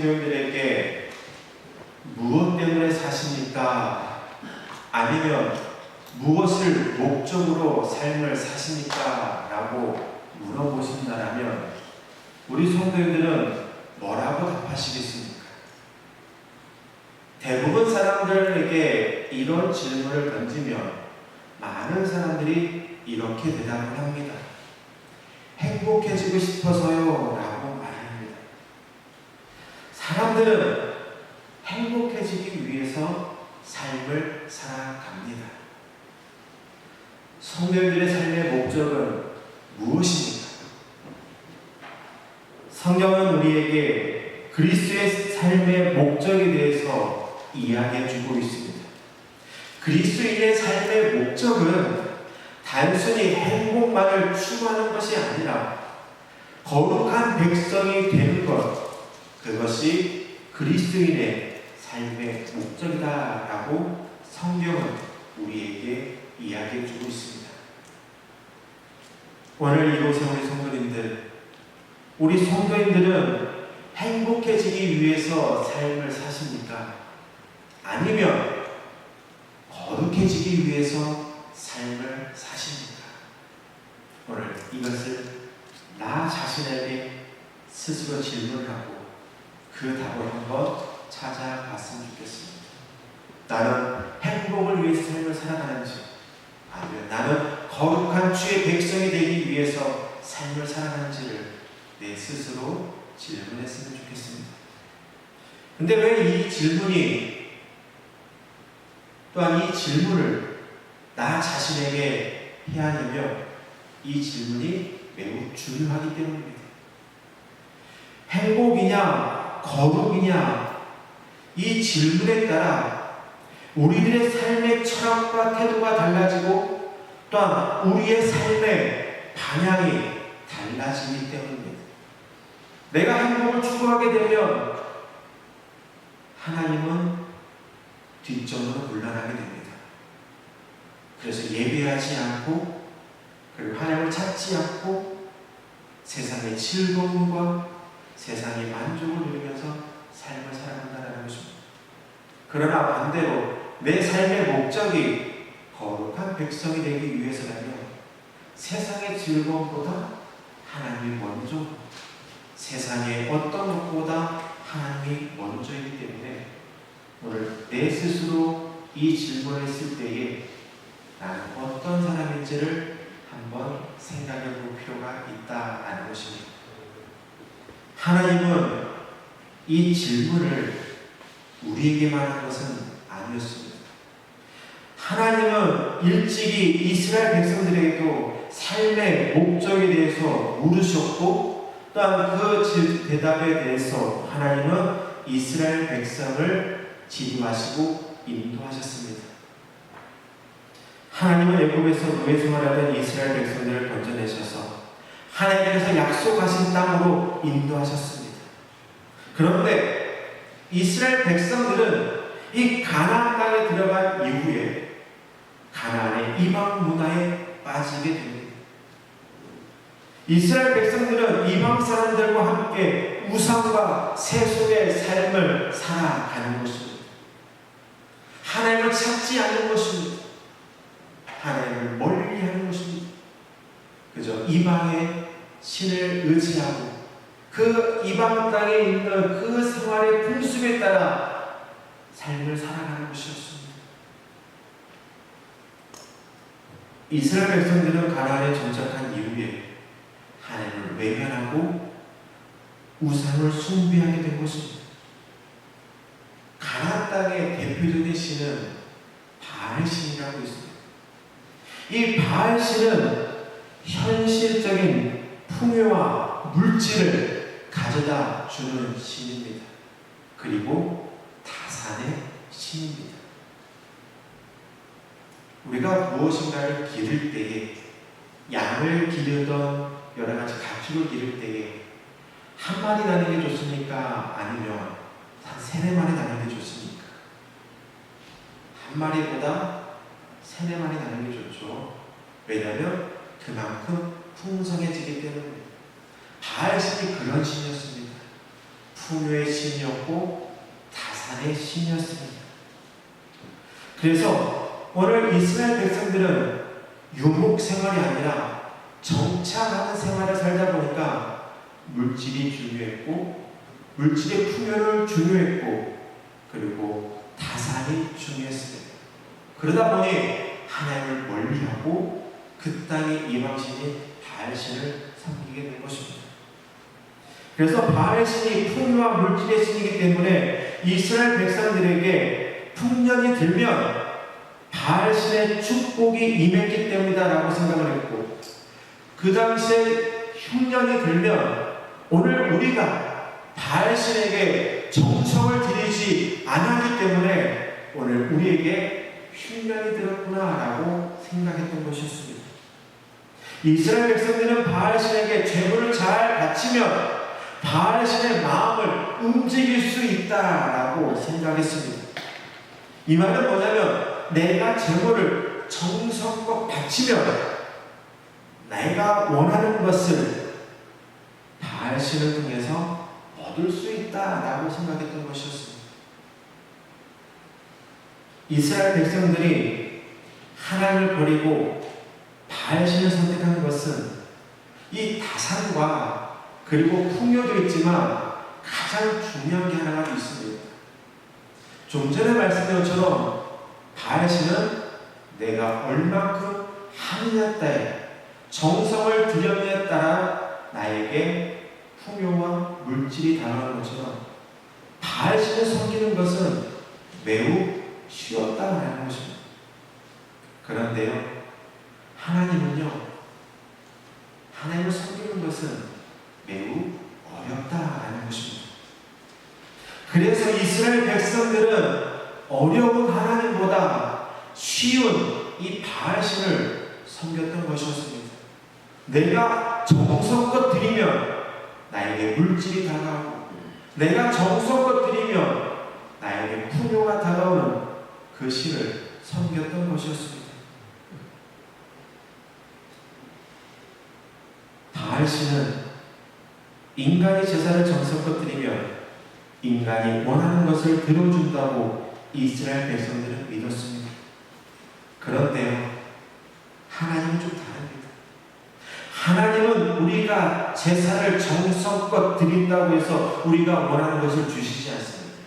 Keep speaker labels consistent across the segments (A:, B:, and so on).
A: 성도님들에게 무엇 때문에 사십니까? 아니면 무엇을 목적으로 삶을 사십니까? 라고 물어보신다면 우리 성도님들은 뭐라고 답하시겠습니까? 대부분 사람들에게 이런 질문을 던지면 많은 사람들이 이렇게 대답을 합니다. 행복해지고 싶어서요 라고 말합니다. 사람들은 행복해지기 위해서 삶을 살아갑니다. 성도님들의 삶의 목적은 무엇입니까? 성경은 우리에게 그리스도의 삶의 목적에 대해서 이야기해 주고 있습니다. 그리스도인의 삶의 목적은 단순히 행복만을 추구하는 것이 아니라 거룩한 백성이 되는 것, 그것이 그리스도인의 삶의 목적이다라고 성경은 우리에게 이야기해 주고 있습니다. 오늘 이곳에 우리 성도님들은 행복해지기 위해서 삶을 사십니까? 아니면 거룩해지기 위해서 삶을 사십니까? 오늘 이것을 나 자신에게 스스로 질문하고 그 답을 한번 찾아봤으면 좋겠습니다. 나는 행복을 위해서 삶을 살아가는지, 아니면 나는 거룩한 주의 백성이 되기 위해서 삶을 살아가는지를 내 스스로 질문했으면 좋겠습니다. 근데 왜 이 질문이, 또한 이 질문을 나 자신에게 해야 하냐면 이 질문이 매우 중요하기 때문입니다. 행복이냐 거룩이냐, 이 질문에 따라 우리들의 삶의 철학과 태도가 달라지고 또한 우리의 삶의 방향이 달라지기 때문입니다. 내가 행복을 추구하게 되면 하나님은 뒷전으로 물러나게 됩니다. 그래서 예배하지 않고, 그리고 하나님을 찾지 않고 세상의 즐거움과 세상의 만족을 누리면서 삶을 살아간다는 것입니다. 그러나 반대로 내 삶의 목적이 거룩한 백성이 되기 위해서라면 세상의 즐거움보다 하나님이 먼저, 세상의 어떤 것보다 하나님이 먼저이기 때문에 오늘 내 스스로 이 질문을 했을 때에 나는 어떤 사람인지를 한번 생각해 볼 필요가 있다는 것입니다. 하나님은 이 질문을 우리에게만 한 것은 아니었습니다. 하나님은 일찍이 이스라엘 백성들에게도 삶의 목적에 대해서 물으셨고, 또한 그 대답에 대해서 하나님은 이스라엘 백성을 지도하시고 인도하셨습니다. 하나님은 애굽에서 노예 생활하던 이스라엘 백성들을 건져내셔서 하나님께서 약속하신 땅으로 인도하셨습니다. 그런데 이스라엘 백성들은 이 가나안 땅에 들어간 이후에 가나안의 이방 문화에 빠지게 됩니다. 이스라엘 백성들은 이방 사람들과 함께 우상과 세속의 삶을 살아가는 것입니다. 하나님을 찾지 않는 것입니다. 하나님을 멀리하는 것입니다. 그저 이방의 신을 의지하고 그 이방 땅에 있는 그 생활의 풍습에 따라 삶을 살아가는 것이었습니다. 이스라엘 백성들은 가나안에 정착한 이후에 하나님을 외면하고 우상을 숭배하게 된 것입니다. 가나안 땅의 대표적인 신은 바알신이라고 있습니다. 이 바알신은 현실적인 풍요와 물질을 가져다 주는 신입니다. 그리고 다산의 신입니다. 우리가 무엇인가를 기를 때에, 양을 기르던 여러 가지 가축을 기를 때에 한 마리 나는 게 좋습니까? 아니면 한 3-4마리 나는 게 좋습니까? 한 마리보다 3-4마리 나는 게 좋죠. 왜냐하면 그만큼 풍성해지기 때문입니다. 바알신이 그런 신이었습니다. 풍요의 신이었고 다산의 신이었습니다. 그래서 오늘 이스라엘 백성들은 유목 생활이 아니라 정착하는 생활을 살다 보니까 물질이 중요했고, 물질의 풍요를 중요했고, 그리고 다산이 중요했습니다. 그러다 보니 하나님을 멀리하고 그 땅의 이방신인 바알신을 섬기게 된 것입니다. 그래서 바알신이 풍요와 물질의 신이기 때문에 이스라엘 백성들에게 풍년이 들면 바알신의 축복이 임했기 때문이다라고 생각을 했고, 그 당시에 흉년이 들면 오늘 우리가 바알신에게 정성을 들이지 않았기 때문에 오늘 우리에게 흉년이 들었구나라고 생각했던 것이었습니다. 이스라엘 백성들은 바알신에게 제물을 잘 바치면 바알신의 마음을 움직일 수 있다라고 생각했습니다. 이 말은 뭐냐면 내가 제물을 정성껏 바치면 내가 원하는 것을 바알신을 통해서 얻을 수 있다라고 생각했던 것이었습니다. 이스라엘 백성들이 하나님을 버리고 바알신을 선택하는 것은 이 다산과 그리고 풍요도 있지만 가장 중요한 게 하나가 있습니다. 좀 전에 말씀드린 것처럼 바알신은 내가 얼만큼 하느냐에 정성을 들였느냐에 따라 나에게 풍요와 물질이 다가오는 것처럼 바알신을 섬기는 것은 매우 쉬웠다는 것입니다. 그런데요, 하나님은요, 하나님을 섬기는 것은 매우 어렵다는 것입니다. 그래서 이스라엘 백성들은 어려운 하나님보다 쉬운 이 바알신을 섬겼던 것이었습니다. 내가 정성껏 드리면 나에게 물질이 다가오고, 내가 정성껏 드리면 나에게 풍요가 다가오는 그 신을 섬겼던 것이었습니다. 바알신은 인간이 제사를 정성껏 드리면 인간이 원하는 것을 들어준다고 이스라엘 백성들은 믿었습니다. 그런데요, 하나님은 좀 다릅니다. 하나님은 우리가 제사를 정성껏 드린다고 해서 우리가 원하는 것을 주시지 않습니다.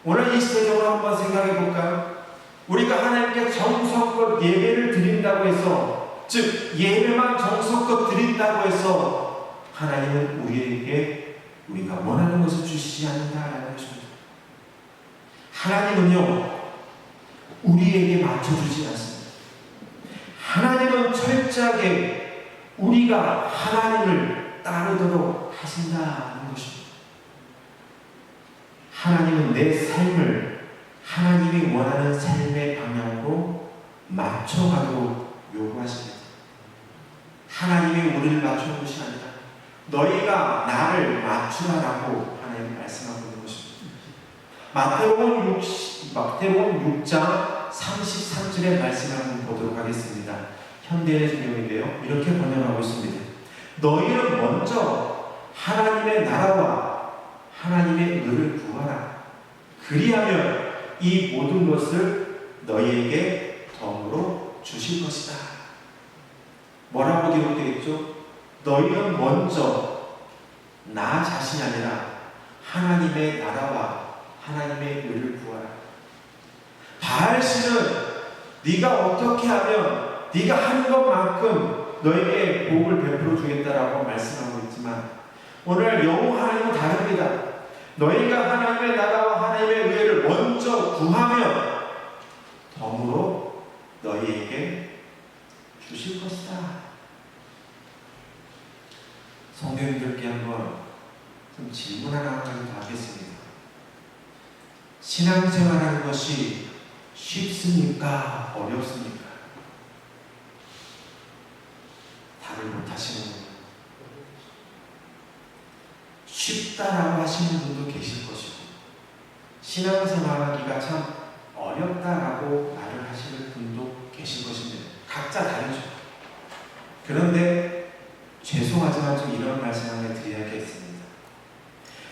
A: 오늘 이 시대적으로 한번 생각해 볼까요? 우리가 하나님께 정성껏 예배를 드린다고 해서, 즉 예배만 정성껏 드린다고 해서 하나님은 우리에게 우리가 원하는 것을 주시지 않는다라는 것입니다. 하나님은요, 우리에게 맞춰주지 않습니다. 하나님은 철저하게 우리가 하나님을 따르도록 하신다는 것입니다. 하나님은 내 삶을 하나님이 원하는 삶의 방향으로 맞춰가도록 요구하십니다. 하나님이 우리를 맞추는 것이 아니라 너희가 나를 맞추라라고 하나님 말씀하고 있는 것입니다. 마태복음 6장 33절의 말씀을 한번 보도록 하겠습니다. 현대의 성경인데요, 이렇게 번역하고 있습니다. 너희는 먼저 하나님의 나라와 하나님의 의를 구하라. 그리하면 이 모든 것을 너희에게 덤으로 주실 것이다. 뭐라고 기록되어 있죠? 너희는 먼저 나 자신이 아니라 하나님의 나라와 하나님의 의를 구하라. 바알신은 네가 어떻게 하면 네가 한 것만큼 너에게 복을 베풀어 주겠다라고 말씀하고 있지만, 오늘 여호와 하나님은 다릅니다. 너희가 하나님의 나라와 하나님의 의를 먼저 구하면 덤으로 너희에게 주실 것이다. 성도님들께 한번 좀 질문 하나 더 하겠습니다. 신앙생활하는 것이 쉽습니까? 어렵습니까? 답을 못 하시는 분은 쉽다라고 하시는 분도 계실 것이고, 신앙생활하기가 참 어렵다라고 말을 하시는 분도 계실 것입니다. 각자 다르죠. 그런데 죄송하지만 좀 이런 말씀 하나 드려야겠습니다.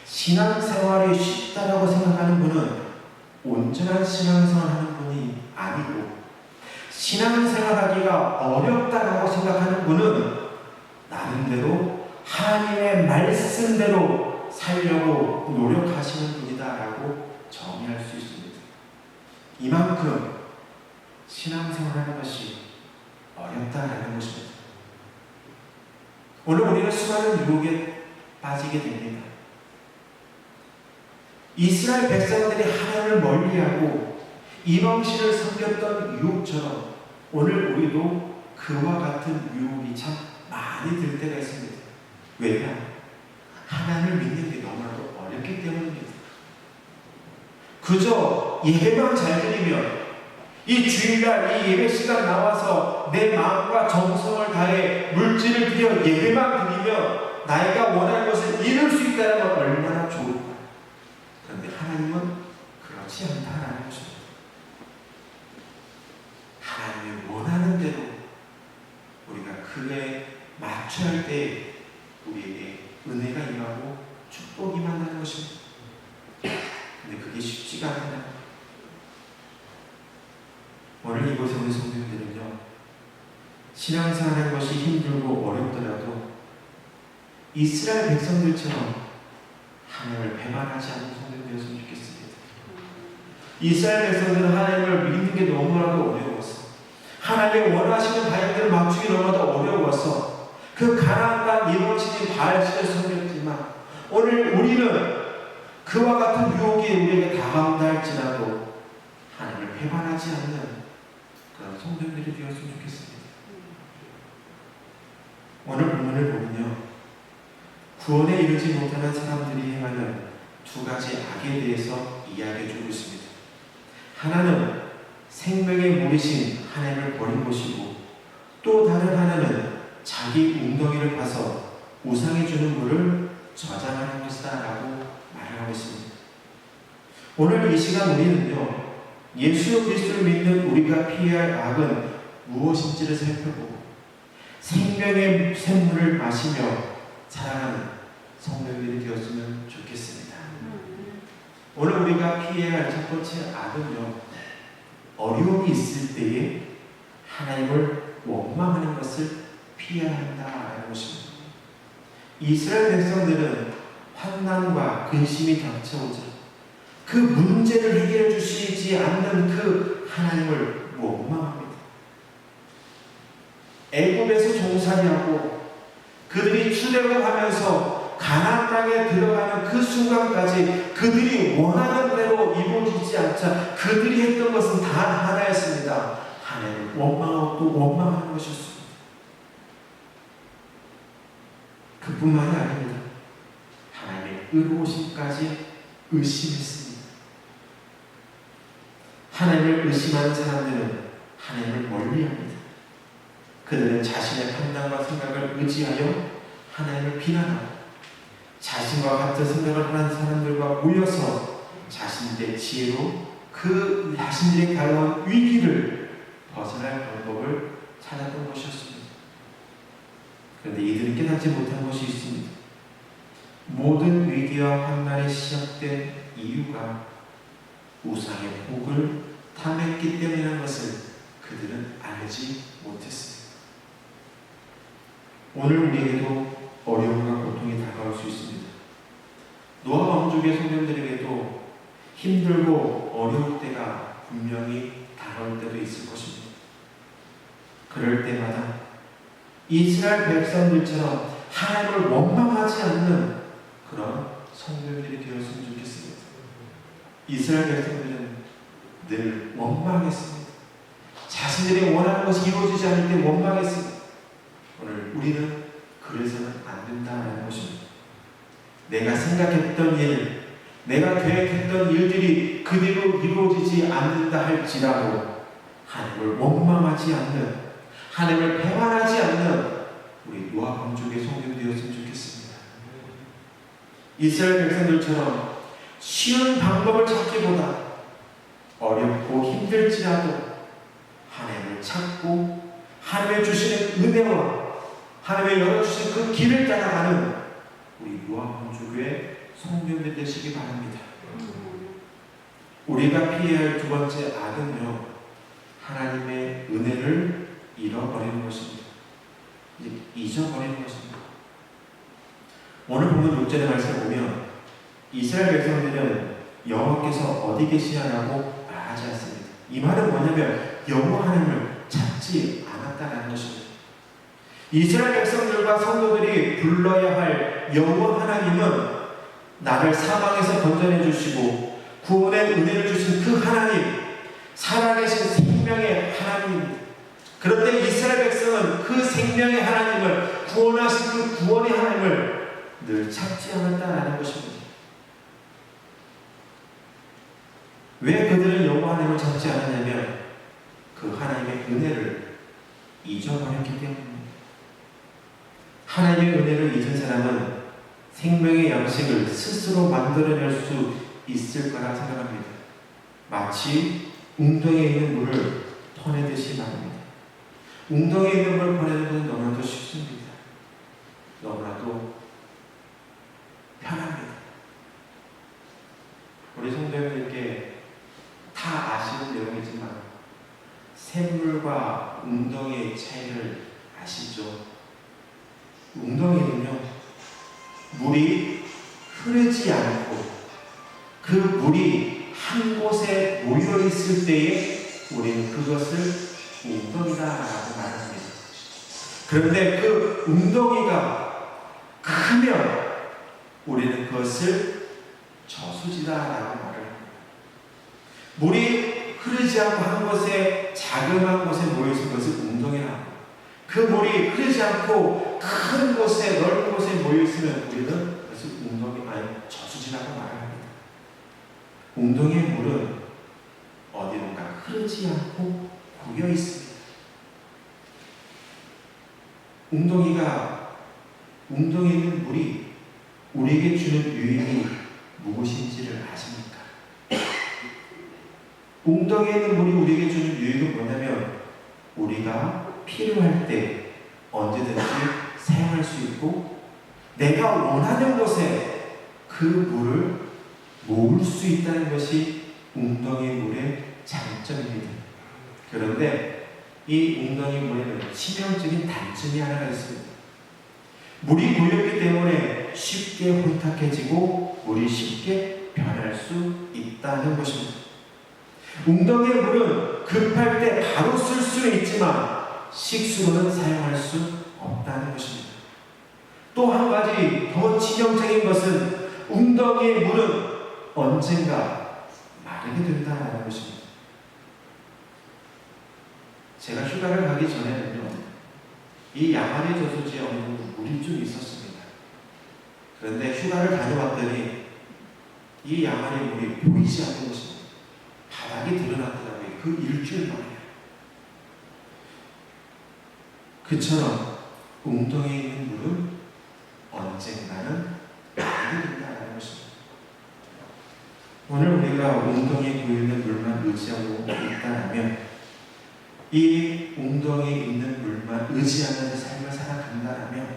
A: 신앙생활이 쉽다라고 생각하는 분은 온전한 신앙생활을 하는 분이 아니고, 신앙생활하기가 어렵다라고 생각하는 분은 나름대로 하나님의 말씀대로 살려고 노력하시는 분이다라고 정의할 수 있습니다. 이만큼 신앙생활하는 것이 어렵다라는 것입니다. 오늘 우리는 수많은 유혹에 빠지게 됩니다. 이스라엘 백성들이 하나님을 멀리하고 이방신을 섬겼던 유혹처럼 오늘 우리도 그와 같은 유혹이 참 많이 들 때가 있습니다. 왜냐? 하나님을 믿는 게 너무나도 어렵기 때문입니다. 그저 예배만 잘 드리면, 이 주일날 이 예배 시간 나와서 내 마음과 정성을 다해 물질을 드려 예배만 드리면 나이가 원하는 것을 이룰 수 있다는 건 얼마나 좋을까. 그런데 하나님은 그렇지 않다라는 것입니다. 하나님이 원하는 대로 우리가 그에 맞춰야 할 때 우리에게 은혜가 임하고 축복이 임한다는 것입니다. 근데 그게 쉽지가 않아요. 오늘 이곳에 오는 성도님들은요, 신앙생활하는 것이 힘들고 어렵더라도 이스라엘 백성들처럼 하나님을 배반하지 않는 성도되었으면 좋겠습니다. 이스라엘 백성들은 하나님을 믿는 게 너무나도 어려웠어. 하나님의 원하시는 바람들을 맞추기 너무나도 어려웠어. 그 가나안 땅 이방신인 바알신을 섬겼지만 오늘 우리는 그와 같은 유혹이 우리에게 다가온다 할지라도 하나님을 배반하지 않는 그런 성도들이 되었으면 좋겠습니다. 오늘 본문을 보면요, 구원에 이르지 못하는 사람들이 행하는 두 가지 악에 대해서 이야기해주고 있습니다. 하나는 생명의 물이신 하나님을 버린 것이고, 또 다른 하나는 자기 웅덩이를 파서 우상이 주는 물을 저장하는 것이다 라고 말을 하고 있습니다. 오늘 이 시간 우리는요, 예수 그리스도를 믿는 우리가 피해야 할 악은 무엇인지를 살펴보고 생명의 샘물을 마시며 살아가는 성도들이 되었으면 좋겠습니다. 오늘 우리가 피해야 할 첫 번째 악은요, 어려움이 있을 때에 하나님을 원망하는 것을 피해야 한다는 것입니다. 이스라엘 백성들은 환난과 근심이 닥쳐오자 그 문제를 해결해 주시지 않는 그 하나님을 원망합니다. 애굽에서 종살이하고 그들이 출애굽하면서 가나안 땅에 들어가는 그 순간까지 그들이 원하는 대로 이루어지지 않자 그들이 했던 것은 단 하나였습니다. 하나님을 원망하고 또 원망하는 것이었습니다. 그뿐만이 아닙니다. 하나님의 의로우심까지 의심했습니다. 하나님을 의심하는 사람들은 하나님을 멀리합니다. 그들은 자신의 판단과 생각을 의지하여 하나님을 비난하고 자신과 같은 생각을 하는 사람들과 모여서 자신들의 지혜로 그 자신들의 가려운 위기를 벗어날 방법을 찾았던 것이었습니다. 그런데 이들은 깨닫지 못한 것이 있습니다. 모든 위기와 환난이 시작된 이유가 우상의 복을 탐했기 때문이라는 것을 그들은 알지 못했습니다. 오늘 우리에게도 어려움과 고통이 다가올 수 있습니다. 노아 왕족의 소년들에게도 힘들고 어려울 때가 분명히 다가올 때도 있을 것입니다. 그럴 때마다 이스라엘 백성들처럼 하나님을 원망하지 않는 그런 성도들이 되었으면 좋겠습니다. 이스라엘 백성들은 늘 원망했습니다. 자신들이 원하는 것이 이루어지지 않을 때 원망했습니다. 오늘 우리는 그래서는 안 된다는 것입니다. 내가 생각했던 일, 내가 계획했던 일들이 그대로 이루어지지 않는다 할지라도 하나님을 원망하지 않는, 하나님을 배반하지 않는 우리 노아 왕족의 성도들이 되었으면 좋겠습니다. 이스라엘 백성들처럼 쉬운 방법을 찾기보다 어렵고 힘들지라도 하나님을 찾고 하나님의 주시는 은혜와 하나님의 열어주신 그 길을 따라가는 우리 노아 왕족의 성도님들 되시기 바랍니다. 우리가 피해야 할 두 번째 악은요, 하나님의 은혜를 잃어버리는 것입니다. 잊어버리는 것입니다. 오늘 보면 6절의 말씀을 보면 이스라엘 백성들은 여호와께서 어디 계시냐라고 말하지 않습니다. 이 말은 뭐냐면 여호와 하나님을 찾지 않았다는 것입니다. 이스라엘 백성들과 성도들이 불러야 할 여호와 하나님은 나를 사망에서 건져내 주시고 구원의 은혜를 주신 그 하나님, 살아계신 생명의 하나님입니다. 그런데 이스라엘 백성은 그 생명의 하나님을, 구원하신 그 구원의 하나님을 늘 찾지 않았다는 것입니다. 왜 그들은 여호와 하나님을 찾지 않았냐면 그 하나님의 은혜를 잊어버렸기 때문입니다. 하나님의 은혜를 잊은 사람은 생명의 양식을 스스로 만들어낼 수 있을 거라 생각합니다. 마치 웅덩이에 있는 물을 퍼내듯이 말입니다. 웅덩이에 있는 물을 퍼내는 것은 너무나도 쉽습니다. 너무나도 편합니다. 우리 성도님들께 다 아시는 내용이지만 샘물과 웅덩이의 차이를 아시죠? 웅덩이는요, 물이 흐르지 않고 그 물이 한 곳에 모여 있을 때에 우리는 그것을 웅덩이다라고 말합니다. 그런데 그 웅덩이가 크면 우리는 그것을 저수지다라고 말을 합니다. 물이 흐르지 않고 한 곳에, 자그마한 곳에 모여 있는 것을 웅덩이라고 합니다. 그 물이 흐르지 않고 큰 곳에, 넓은 곳에 모여 있으면 우리는 그것을 웅덩이, 아니 저수지라고 말합니다. 웅덩이의 물은 어디론가 흐르지 않고 고여 있습니다. 웅덩이에 있는 물이 우리에게 주는 유익이 무엇인지를 아십니까? 웅덩이에 있는 물이 우리에게 주는 유익은 뭐냐면 우리가 필요할 때 언제든지 사용할 수 있고 내가 원하는 곳에 그 물을 모을 수 있다는 것이 웅덩이 물의 장점입니다. 그런데 이 웅덩이 물에는 치명적인 단점이 하나가 있습니다. 물이 고였기 때문에 쉽게 혼탁해지고 물이 쉽게 변할 수 있다는 것입니다. 웅덩이의 물은 급할 때 바로 쓸 수는 있지만 식수로는 사용할 수 없다는 것입니다. 또 한 가지 더 치명적인 것은 웅덩이의 물은 언젠가 마르게 된다는 것입니다. 제가 휴가를 가기 전에는요, 이 양아리 저수지에 어느 정도 물이 좀 있었습니다. 그런데 휴가를 다녀왔더니 이 양아리 물이 보이지 않는 것입니다. 바닥이 드러났더라고요. 그 일주일 만에. 그처럼 웅덩이에 있는 물은 언젠가는 마르게 된다는 것입니다. 오늘 우리가 웅덩이에 고여있는 물만 의지하고 있다면 이 웅덩이에 있는 물만 의지하면서 삶을 살아간다면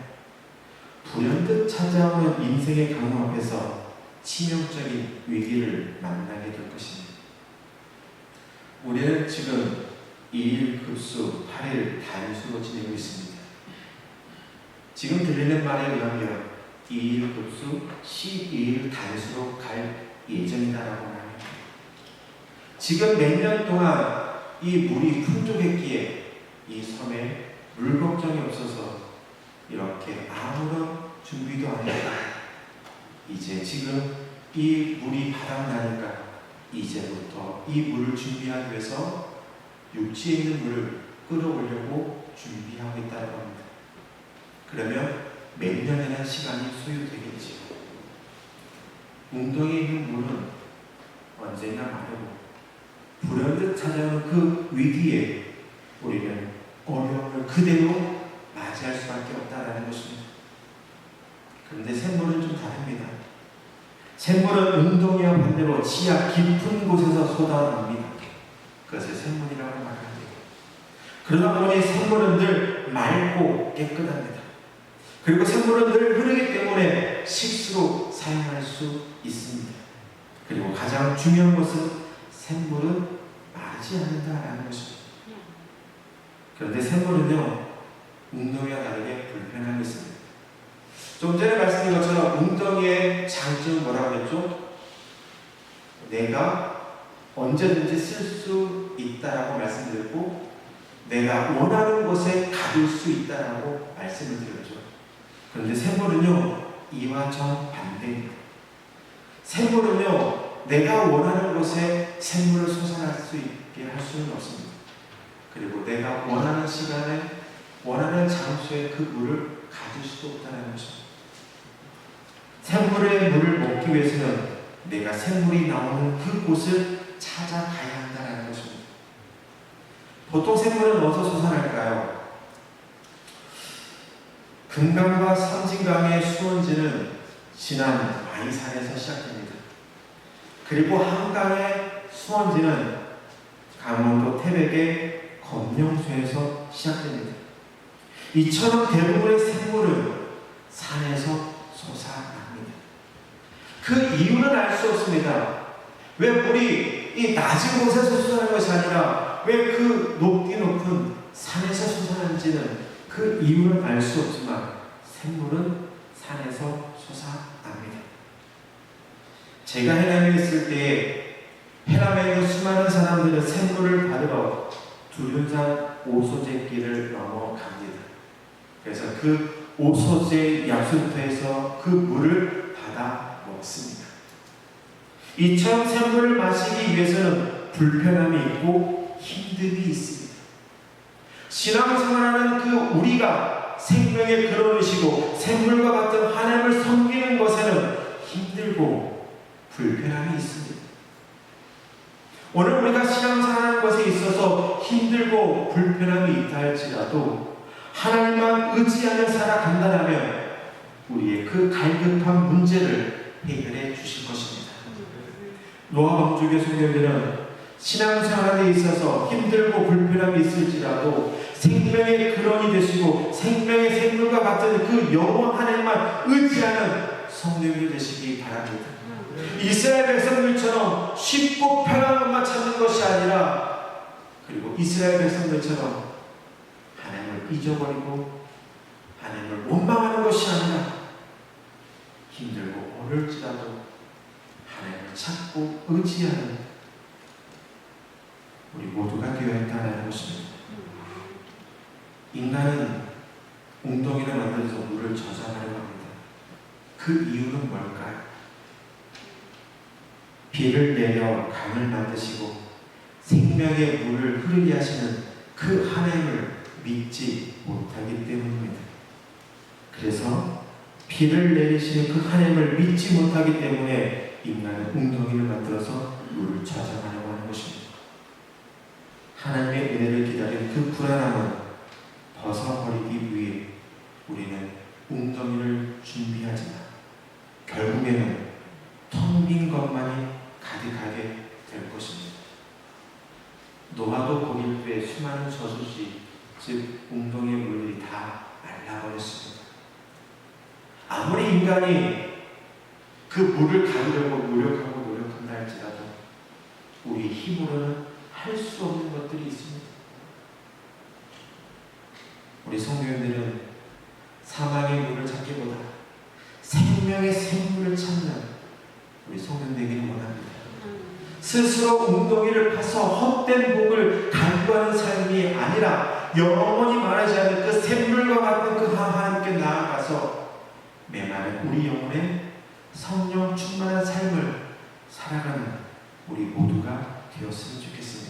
A: 불현듯 찾아오는 인생의 강호 앞에서 치명적인 위기를 만나게 될 것입니다. 우리는 지금 2일 급수 8일 단수로 지내고 있습니다. 지금 들리는 말에 의하면 2일 급수 12일 단수로 갈 예정이다라고 말합니다. 지금 몇 년 동안 이 물이 풍족했기에 이 섬에 물 걱정이 없어서 이렇게 아무런 준비도 안 했다. 이제 지금 이 물이 바닥나니까 이제부터 이 물을 준비하기 위해서 육지에 있는 물을 끌어오려고 준비하고 있다고 합니다. 그러면 몇 년이나 시간이 소요되겠지요. 웅덩이에 있는 물은 언제나 마르고 불현듯 찾아오는 그 위기에 우리는 어려움을 그대로 맞이할 수밖에 없다는 것입니다. 그런데 샘물은 좀 다릅니다. 샘물은 웅덩이와 반대로 지하 깊은 곳에서 쏟아납니다. 그것을 샘물이라고 말합니다. 그러다 보니 샘물은 늘 맑고 깨끗합니다. 그리고 샘물은 늘 흐르기 때문에 식수로 사용합니다. 사용할 수 있습니다. 그리고 가장 중요한 것은 샘물은 마르지 않는다라는 것입니다. 그런데 샘물은요, 웅덩이와 다르게 불편함이 있습니다. 좀 전에 말씀드린 것처럼 웅덩이의 장점은 뭐라고 했죠? 내가 언제든지 쓸 수 있다라고 말씀드렸고, 내가 원하는 곳에 가둘 수 있다라고 말씀을 드렸죠. 그런데 샘물은요, 이와 정반대입니다. 샘물은요, 내가 원하는 곳에 샘물을 솟아날 수 있게 할 수는 없습니다. 그리고 내가 원하는 시간에 원하는 장소에 그 물을 가질 수도 없다는 것입니다. 샘물의 물을 먹기 위해서는 내가 샘물이 나오는 그곳을 찾아가야 한다는 것입니다. 보통 샘물은 어디서 솟아날까요? 금강과 섬진강의 수원지는 진안 마이산에서 시작됩니다. 그리고 한강의 수원지는 강원도 태백의 검령수에서 시작됩니다. 이처럼 대부분의 샘물은 산에서 솟아납니다. 그 이유는 알 수 없습니다. 왜 물이 이 낮은 곳에서 솟아나는 것이 아니라 왜 그 높은 산에서 솟아나는지는 그 이유는 알 수 없지만 샘물은 산에서 솟아납니다. 제가 해남에 있을 때 해남에 있는 수많은 사람들은 샘물을 받으러 두륜산 오소제길을 넘어갑니다. 그래서 그 오소제 약수터에서 그 물을 받아 먹습니다. 이처럼 샘물을 마시기 위해서는 불편함이 있고 힘듦이 있습니다. 신앙생활하는 그 우리가 생명의 근원이시고 샘물과 같은 하나님을 섬기는 것에는 힘들고 불편함이 있습니다. 오늘 우리가 신앙생활하는 것에 있어서 힘들고 불편함이 있다 할지라도 하나님만 의지하며 살아간다면 우리의 그 갈급한 문제를 해결해 주실 것입니다. 노아 방주교 성도들은 신앙생활에 있어서 힘들고 불편함이 있을지라도 생명의 근원이 되시고 생명의 샘물과 같은 그 영원 하나님만 의지하는 성도들이 되시기 바랍니다. 이스라엘 백성들처럼 쉽고 편한 것만 찾는 것이 아니라 그리고 이스라엘 백성들처럼 하나님을 잊어버리고 하나님을 원망하는 것이 아니라 힘들고 어려울지라도 하나님을 찾고 의지하는 우리 모두가 되어야 한다는 것입니다. 인간은 웅덩이를 만들어서 물을 저장하려고 합니다. 그 이유는 뭘까요? 비를 내려 강을 만드시고 생명의 물을 흐르게 하시는 그 하나님을 믿지 못하기 때문입니다. 그래서 비를 내리시는 그 하나님을 믿지 못하기 때문에 인간은 웅덩이를 만들어서 물을 저장하려고 하는 것입니다. 하나님의 은혜를 기다리는 그 불안함을 벗어버리기 위해 우리는 웅덩이를 준비하지만 결국에는 텅 빈 것만이 가득하게 될 것입니다. 노아도 거길 때 수많은 저수지, 즉 웅덩이의 물들이 다 말라버렸습니다. 아무리 인간이 그 물을 가두려고 노력한다 할지라도 우리 힘으로는 할 수 없는 것들이 있습니다. 우리 성도님들은 사망의 물을 찾기보다 생명의 샘물을 찾는 우리 성도님들에게 원합니다. 스스로 웅덩이를 파서 헛된 복을 간구하는 삶이 아니라 영원히 말하지 않는 그 샘물과 같은 그 하나님께 나아가서 메마른 우리 영혼에 성령 충만한 삶을 살아가는 우리 모두가 되었으면 좋겠습니다.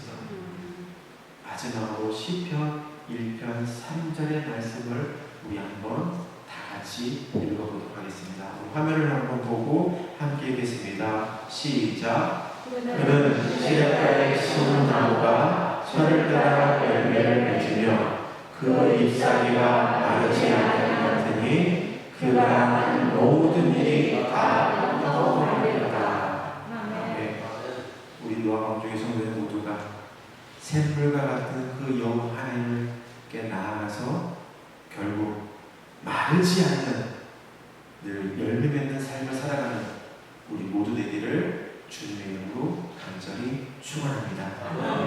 A: 마지막으로 시편 1편 3절의 말씀을 우리 한번 다 같이 읽어보도록 하겠습니다. 화면을 한번 보고 함께 읽겠습니다. 시작. 그는 시냇가에 심은 나무가 철을 따라 열매를 맺으며 그 잎사귀가 마르지 않을 것 같으니 그가 한 모든 일이 다 성공하리로다. 우리 노아 방주의 성도들 모두가 샘물과 같은 그 영원 하나님께 나아가서 결국 마르지 않는 늘 열매 맺는 삶을 살아가는 이름으로 간절히 축원합니다.